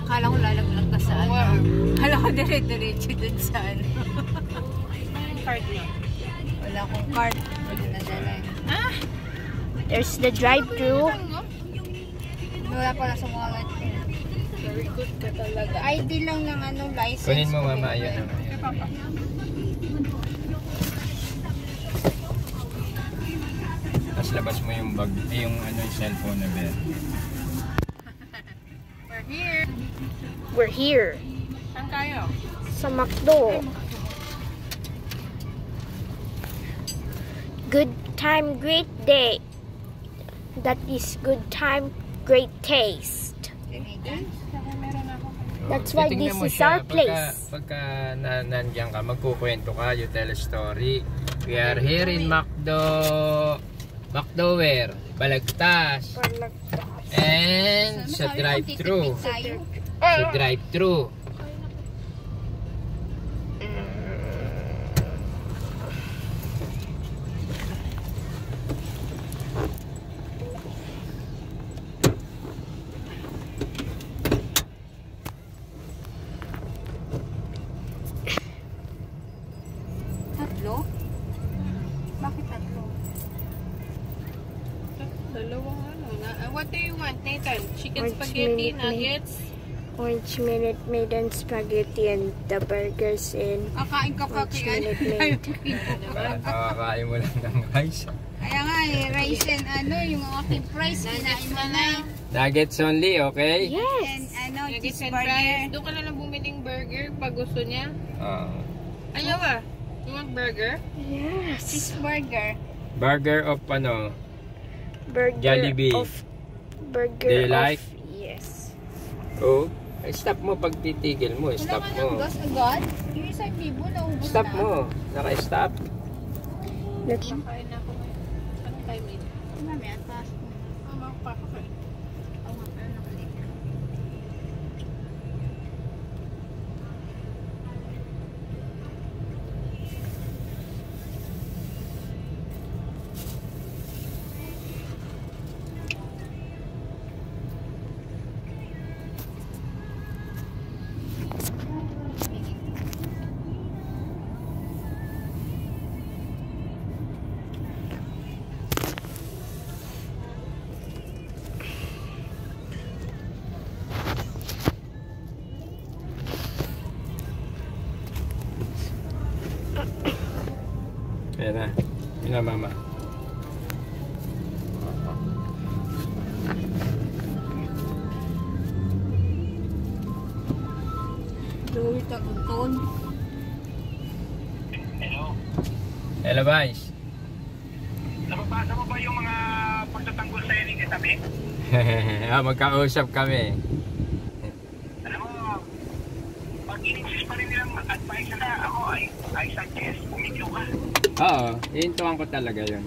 Akala ko lalaglag ka sa ano. Akala ko dire-diretso dun sa ano. Anong card niyo? Wala akong card. Wala na dala. Ah! There's the drive-thru. Wala pala sa wallet. Very good ka talaga. ID lang ng ano, license. Kunin mo mama, ayun. Tapos labas mo yung bag, yung ano, yung cellphone na bed. We're here. We're here. Saan tayo? Sa McDo. Good time, great day. That is good time, great taste. That's why Titingnan this mo is siya, our place. Pagka nandiyan ka, magkukwento ka, you tell a story. We are here in McDoware, Balagtas. And sa drive-thru. Sa drive-thru. Tatlo? Bakit tatlo? Dalawang ano. What do you want, Nathan? Chicken Orange spaghetti, minute, nuggets? Orange Minute Maid and spaghetti and the burgers in Kakain ka pa Orange kaya. Minute Maid. Kakakain mo lang ng rice. Kaya nga rice and ano, yung aking price, kinain mo na. Nuggets only, okay? And Yes. ano, Nuggets and cheeseburger. fries. Doon ka na lang bumiling burger pag gusto niya. Ayaw ah. You want burger? Yes. Cheeseburger. Burger of ano? Burger Jollibee. of burger Do you of like? yes. Oh, stop mo pag titigil mo. Wala Stop ka mo. ng gas agad? Yung isang libo na ubos Stop na. mo. Naka-stop. Let's Makain na ako ngayon. Anong time it? Mamaya, taas mo. Makapakain. Oo nga, pero nakalik. Ayan na. Yun na, mama. Louis Taguton. Hello, guys. Nababasa mo ba yung mga pagtatanggol sa ining katabi? Magkausap kami. Alam mo, pag in-insist pa rin nilang advice na ako, I suggest umigyo ka. Oo, iintuan ko talaga yun.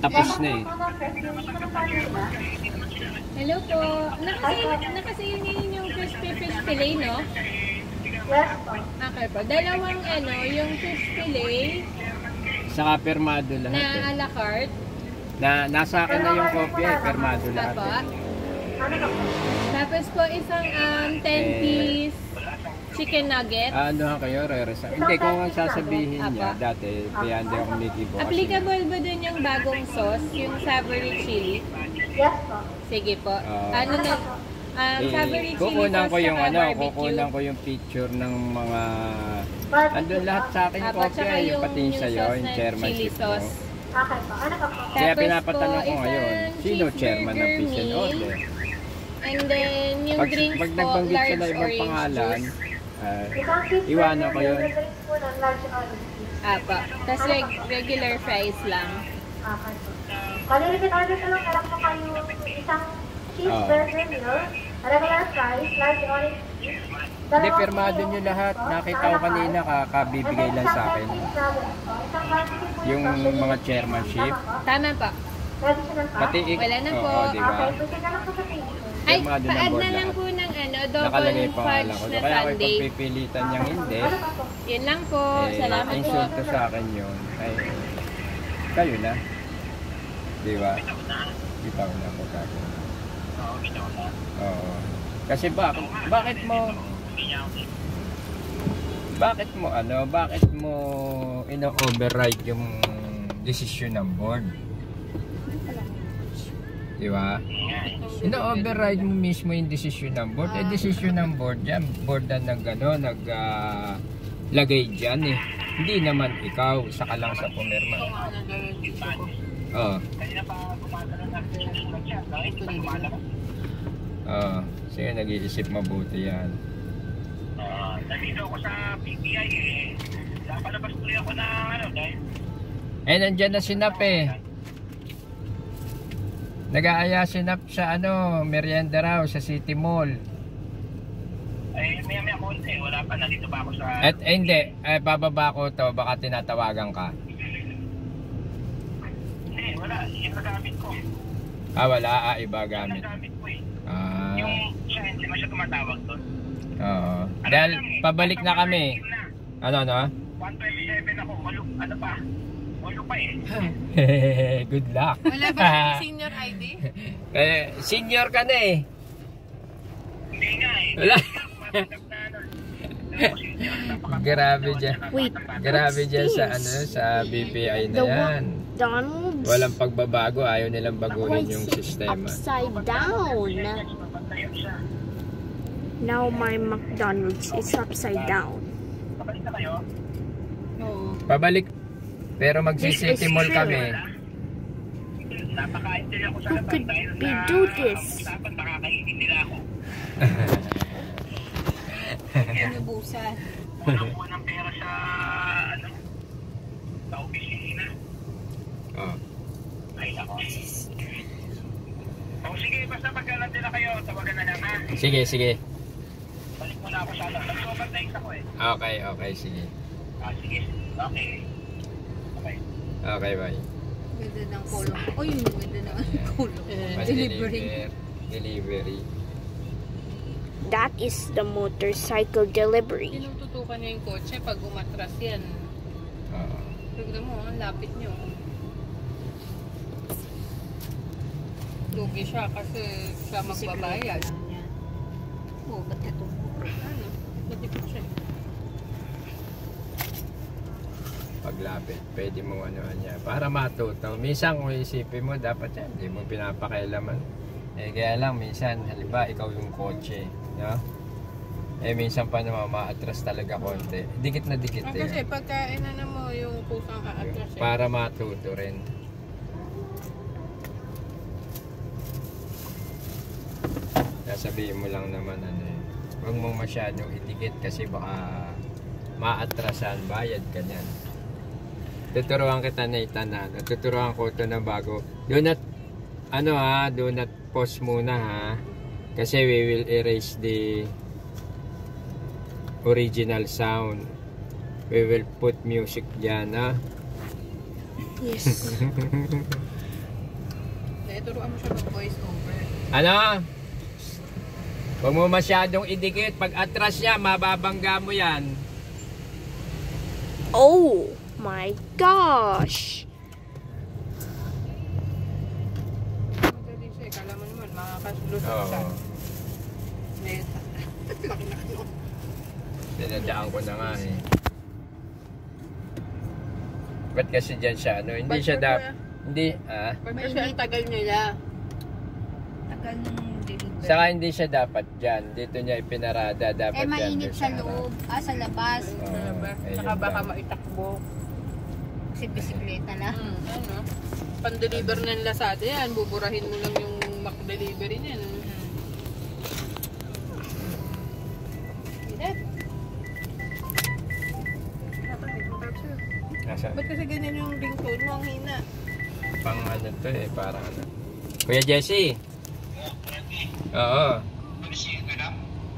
Tapos na eh. Hello po. Nakasale ngayon yung crispy fish fillet, no? Yes po. Okay po. Dalawang ano, yung fish fillet Saka permado na lahat eh. a la carte. Nasa akin na yung kopya eh, permado lahat Apo. eh. Tapos po isang 10-piece chicken nugget. Ano nga kayo, Reresa? Hindi, kung ang sasabihin niya, Apa. dati, kaya hindi ako Mickey Boss. Applicable ba dun yung bagong sauce, yung savory chili? Yes po. Sige po. Ano na, savory chili kukunan sauce ko yung tsaka ano, barbecue. kukunan ko yung picture ng mga andun lahat sa akin Apo, kopya tsaka eh, yung pati yung sa'yo, sauce yung na chili chairmanship mo. sauce. Okay po. Ano ka po? Kaya Tapos pinapatanong po, ko ngayon, isang sino chairman ng cheeseburger Peace and meal. Order? And then, yung Pag drinks po, nagbanggit large sila ibang orange pangalan, juice. iwanan ko yun. po ng large olive. Apa. Tapos regular fries lang. Okay po. Kali-repeat order ko lang, alam ko kayo isang cheeseburger meal, regular fries, large olive. Hindi, pirmado nyo lahat. Nakita ko kanina, kakabibigay lang sa akin. Yung mga chairmanship. Tama po. Pati Wala na po. Oo, diba? Ay, Pirmado ng pa-add board na lang lahat. po ng Nakalagay double pangalan fudge ko. na Kaya ako sundae. pagpipilitan niyang hindi. Yun lang po. Salamat po. Insulto sa akin yun. Ay, kayo na. Di ba? Bitaw na po kagad. Oo. Kasi bakit mo ino-override yung desisyon ng board? Di ba? Ino-override mo mismo yung desisyon ng board. Desisyon ng board yan. Board na lagay dyan eh. Hindi naman ikaw. Isa ka lang sa pumirma. Oo. Sige, nag-iisip mabuti yan. Nandito ako sa PPI eh. Napalabas tuloy ako na dahil... Nandyan na si Nap eh. Nag-aaya si Nap sa merienda raw sa City Mall. May konti. Wala pa. Nandito pa ako sa... Hindi. Bababa ko to. Baka tinatawagan ka. Hindi, wala. Iba gamit ko. Wala. Iba gamit. Gamit ko eh. Yung siya, hindi mo siya tumatawag doon. Oo. Dahil pabalik na kami. Ano? 127 ako. Ano pa? Walo pa eh. Good luck. Wala ba siya senior ID? Senior ka na eh. Hindi nga eh. Wala. Grabe dyan. Wait, Grabe what's dyan this? sa BPI na The yan. McDonald's? Walang pagbabago. Ayaw nilang baguhin Why yung is it sistema. upside down? Now my McDonald's is upside down. Pabalik na kayo? Oo. Pabalik. Pero magsi-City This is Mall true. kami. Napaka-intel ako sa How labas could dahil we sa do this? usapan makakainin nila ako. Inubusan. Walang buwan ng pera sa opisina. Oh. Ay nako. Sige, basta pagkalan din na kayo, tawagan na lang ha. Sige. Balik muna ako sana. Nag-overnight ako eh. Okay, sige. Sige. Okay. Okay, bye. Ganda ng kulong. Oh, yun yung ganda ng kulong. Delivery. That is the motorcycle delivery. Tinututukan niya yung kotse pag umatras yan. Oo. Tignan mo, ang lapit niyo. Lugi siya kasi siya magbabayad. Oo, ba't ito? Ano? Matipid siya. Paglapit, pwede mo niya. Para matuto. Minsan kung isipin mo, dapat yan. Hindi mo pinapakailaman. Kaya lang, minsan, halimbawa, ikaw yung kotse. No? Minsan pa naman, ma-atras talaga konti. Dikit na dikit Kasi pagka inana mo yung kusang aatras siya. Para matuto rin. Sabihin mo lang naman, huwag mong masyadong idikit kasi baka maatrasan, bayad ka niyan. Tuturuan kita na itanan. Tuturuan ko ito na bago. Do not pause muna ha. Kasi we will erase the original sound. We will put music dyan ha. Yes. Turuan mo siya mag-voice over. Huwag mo masyadong idikit. Pag atras niya, mababangga mo yan. Oh my gosh. Madali siya. Kala mo naman, makakalusot siya. Neta. Laki-laki mo. Dinadaan ko na nga eh. Ba't kasi dyan siya, hindi siya Ba't kasi ang tagal nila? Tagal ng delivery. saka hindi siya dapat dyan. Dito niya ipinarada. Dapat dyan. mainit doon sa harap. loob. Sa labas. Saka baka maitakbo. Kasi bisikleta lang. Ano? Pan-deliver ng Lazada yan. Buburahin mo lang yung Mac-delivery niyan. Nasa, Ba't kasi ganyan yung ringtone mo? Ang hina. pang to parang Kuya Jesse. Oo.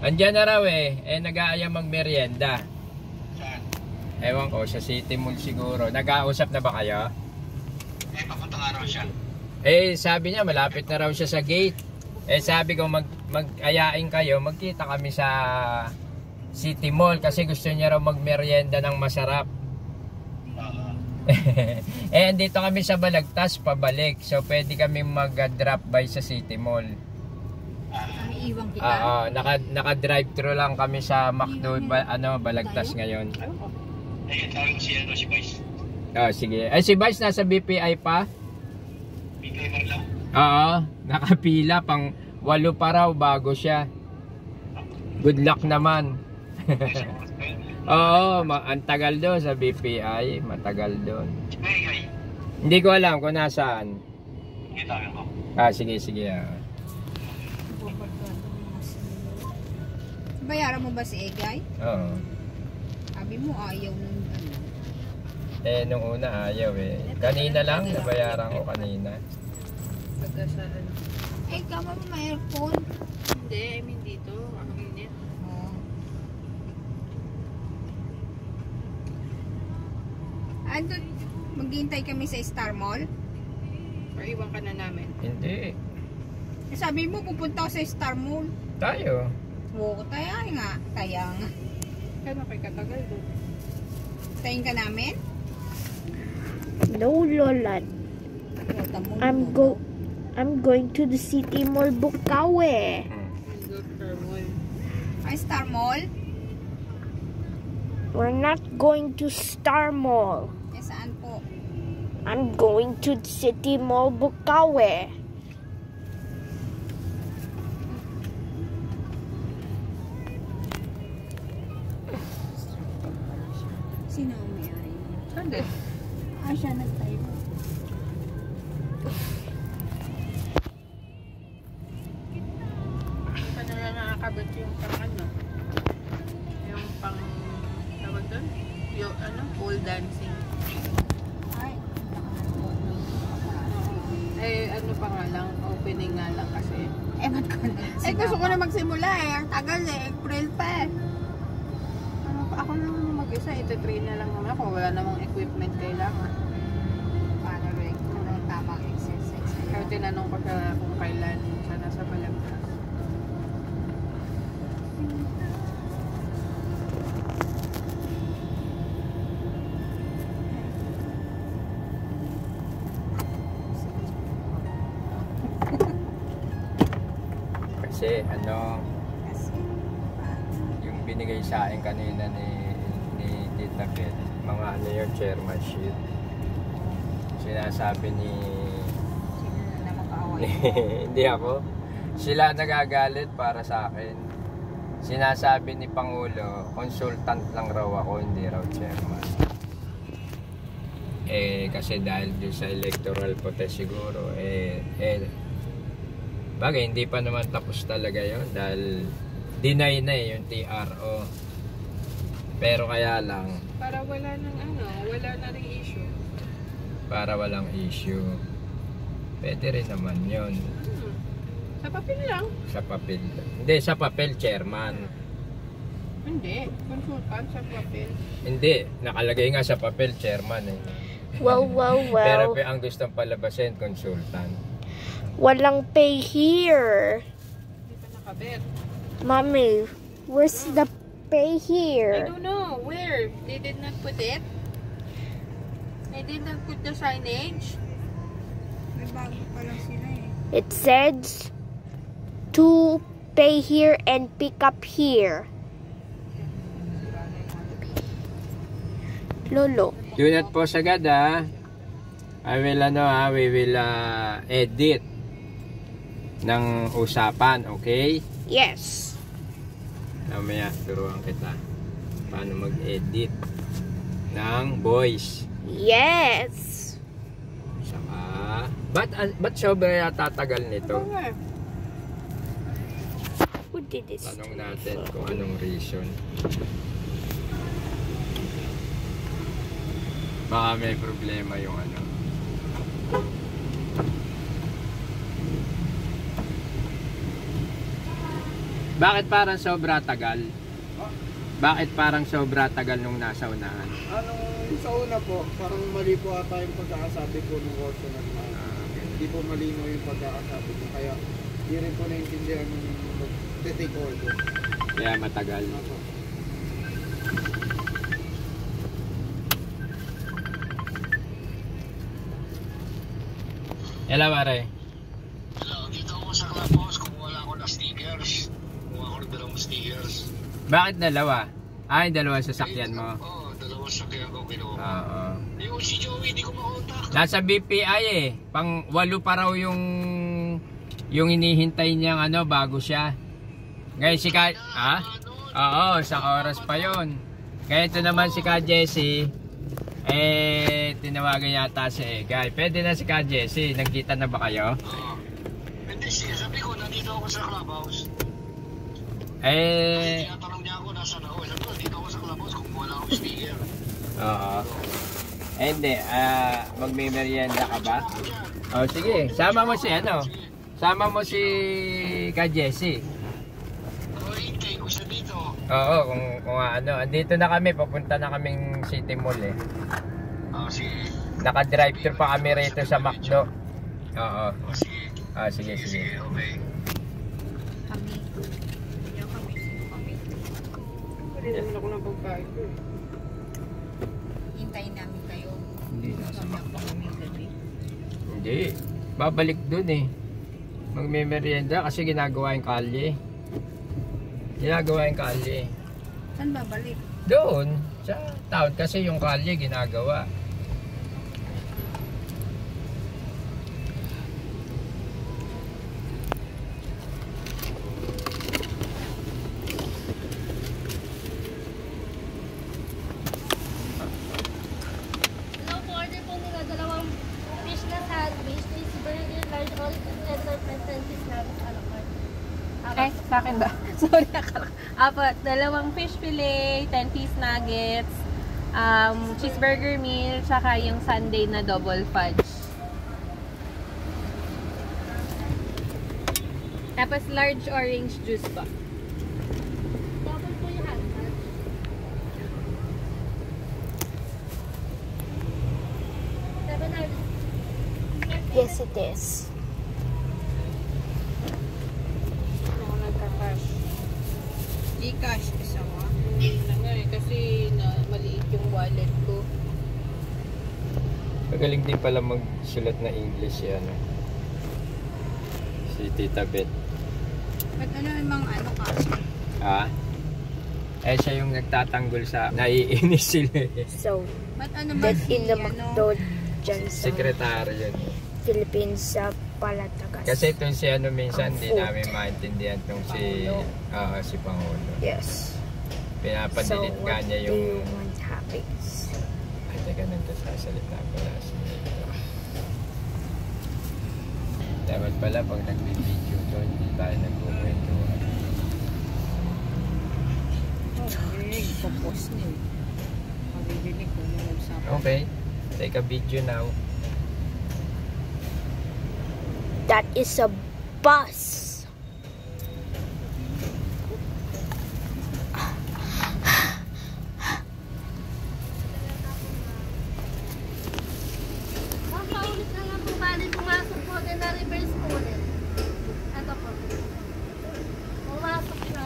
Andyan na raw nag-aaya magmerienda. Ewan ko, sa City Mall siguro. Nag-ausap na ba kayo? Papunta nga raw siya. Sabi niya malapit na raw siya sa gate. Sabi ko mag-ayain kayo, magkita kami sa City Mall kasi gusto niya raw magmerienda ng masarap. Andito kami sa Balagtas pabalik. So pwede kami mag-drop by sa City Mall. iiwan kita. Naka-drive-thru lang kami sa McDo, Balagtas ngayon. Ayun, tawag si Vice. Sige. Ay, si Vice nasa BPI pa? BPI Marlaw. Oo, nakapila pang 8 pa raw bago siya. Good luck naman. Oo, ang tagal doon sa BPI, matagal doon. Hindi ko alam kung nasaan. Hindi tawag ko. Sige. Bayaran mo ba si Egay? Oo. Sabi mo ayaw nung ano. Nung una ayaw Kanina lang, nabayaran ko kanina. Pagkasalan. Kama mo may aircon. Hindi, I mean dito. Ang init. Ando, maghihintay kami sa Star Mall. Or iwan ka na namin. Hindi. Sabi mo pupunta ako sa Star Mall. Tayo. Oo, kaya nga. Kaya kay katagal doon. Tayin ka namin? No, Lola. I'm going to the City Mall, Bukawi. Ay, Star Mall? We're not going to Star Mall. Saan po? I'm going to the City Mall, Bukawi. Sino ang may-ari? Saan? Siya nagtayo. Saan na lang nakakabot yung pang ano? Yung pang, tawag doon? Yung pole dancing. Ay, Ano pa nga lang, opening nga lang kasi. ewan ko na. Gusto ko na magsimula Ang tagal April pa Ako lang mag-isa, ito-train na lang naman ako. Wala namang equipment kailangan. Paano rin? Anong tamang exercise? Kaya tinanong ko siya kung kailan siya nasa Balagtas. Kasi yung binigay sa akin kanina ni Tita Beth, mga yung chairmanship. Sinasabi ni hindi ako. Sila nagagalit para sa akin. Sinasabi ni Pangulo, consultant lang raw ako, hindi raw chairman. Kasi dahil doon sa electoral protest siguro, bagay, hindi pa naman tapos talaga yon dahil deny na yung TRO. Pero kaya lang, Para wala na ring issue. para walang issue. Pwede rin naman yon Sa papel lang. sa papel. Hindi, sa papel chairman. Hindi, consultant sa papel. Hindi, nakalagay nga sa papel chairman Well. Pero ang gustong palabasin, consultant. Walang pay here. Hindi pa nakabit. Mommy, where's the pay I here? don't know. Where? They did not put it? They did not put the signage? May bago pa lang sila It says to pay here and pick up here. Lolo. Do not pause agad I will we will edit ng usapan, okay? Yes. Mamaya turuan kita paano mag-edit ng voice. Yes. Saka ba't sobra tatagal nito? Who did this? Tanong natin kung anong reason. Baka may problema yung Bakit parang sobra tagal? Bakit parang sobra tagal nung nasa unahan? Sa una po, parang mali po ata yung pagkakasabi po ng orso na hindi po malino yung pagkakasabi ko. Kaya hindi rin po naintindihan yung take order. Kaya matagal. Hello, Mare. Hello, dito ako sa clubhouse. Kumuha lang ako ng stickers. kumuha ako ng dalawang stickers. Bakit dalawa? Ay, dalawang sasakyan mo. Oo, dalawang sasakyan ko kinuha. Oo. Yung si Joey, hindi ko makontak. Nasa BPI eh. Pang 8 pa raw yung hinihintay niyang ano bago siya. Ngayon si Ka... Ha? Oo, isang oras pa yon. Kaya ito naman si Ka Jessie. Tinawagan yata si Egay. Pwede na si Ka Jessie. Nagkita na ba kayo? Oo. Hindi siya, sabi ko, nandito ako sa clubhouse. Tinatanong niya ako, nasaan ako. Sabi ko, dito ako sa clubhouse kung wala akong sticker. Oo. Hindi, magme-merienda ka ba? Oh, sige. Sama mo si ano? Sama mo si Ka Jessie. Oo, hintay ko siya dito. Oo, kung ano. Andito na kami. Papunta na kaming City Mall eh. Oo, sige. Naka-drive-thru pa kami rito sa McDo. Oo. Oo, sige. Sige. Okay. Kami. Yan kami. Pwede naman ako ng pagkain ko eh. Hintayin namin kayo. Hindi na. Mamaya pa kami gabi. Hindi. Babalik dun eh. Magme-merienda kasi ginagawa yung kalye. Saan babalik? Doon. Sa town kasi yung kalye ginagawa. Hello po, order po nila dalawang fish na sandwich, cheeseburger, large olive, and tentis namin sa alamat. Eh, sa akin ba? Sorry, akala. Apo, dalawang fish fillet, 10-piece nuggets, cheeseburger meal, tsaka yung sundae na double fudge. Tapos large orange juice ba? Double po yung handbag. Yes, it is. Ako nagka-cash. Gcash isa mo. Hindi na nga eh, kasi maliit yung wallet ko. Magaling din pala magsulat na English yan. Si Tita Beth. Ba't ano namang ano cash? Ha? Siya yung nagtatanggol sa naiinis sila eh. So, Ba't ano ba that si, in the ano? McDo dyan sa Sekretary yun. Philippines sa Palatagas. Kasi itong si ano minsan, Ang di food. namin maintindihan itong si Pangulo. Yes. Pinapadilit So, nga what niya do you yung... want happens? Ay, teka, nagsasalita pala si Nito. Dapat pala pag nag-video to, hindi tayo nagkukwento. Okay, ipopost niyo. Mabibinig ko yung usapan. Okay, take a video now. That is a bus. Paulit na lang po, bali pumasok po din na reverse po ulit. Ito po. Pumasok na.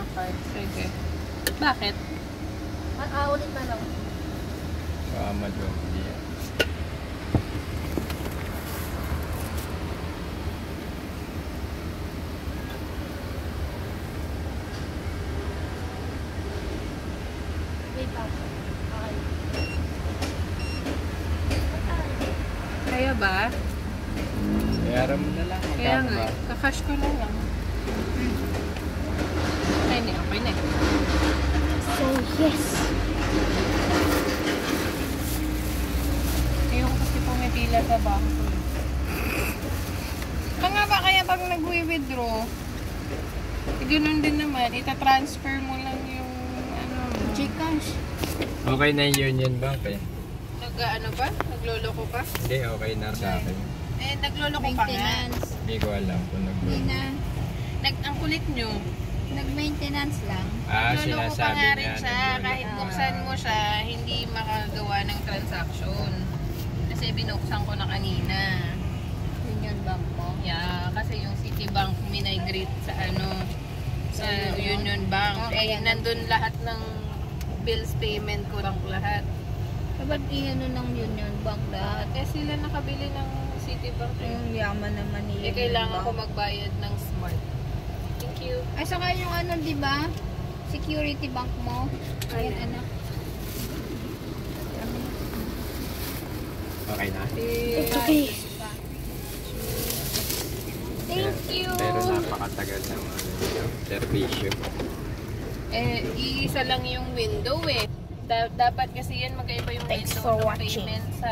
Okay. Sige. Bakit? Ulit na lang. Sama doon. Yeah. Wait lang. Okay. Kaya ba? Bayaran mo na lang. Kaya Magkano nga, ba? kakash ko na lang. Okay na, okay na. So, yes. Ayoko kasi pumipila sa bangko. Nga ba kaya pag nag-withdraw, ganun din naman, ita-transfer mo lang yung ano, Gcash. Okay na yung Union Bank eh. Nag-ano ba? Nagloloko ka? Hindi, okay na sa akin. Eh, nagloloko pa nga. Hindi ko alam kung nag-work. Ang kulit nyo. Nag-maintenance lang. Nagloloko pa Sinasabi nga niya. rin siya. Kahit buksan mo siya, hindi makagawa ng transaction. Kasi binuksan ko na kanina. Union Bank mo. Yeah, kasi yung Citibank migrate sa sa Union Bank. Okay, Nandun lahat ng bills payment ko lang lahat. Ba't iano ng Union Bank lahat? Eh sila nakabili ng Security bank eh. Yung yaman naman niya. Kailangan ko magbayad ng smart. Thank you. Ay, saka yung ano, di ba? Security bank mo. Ayan, ano. Okay na? Okay. Thank you. Pero napakatagal ng servisyo. Iisa lang yung window eh. Dapat kasi yan magkaiba yung Thanks window for ng watching. payment sa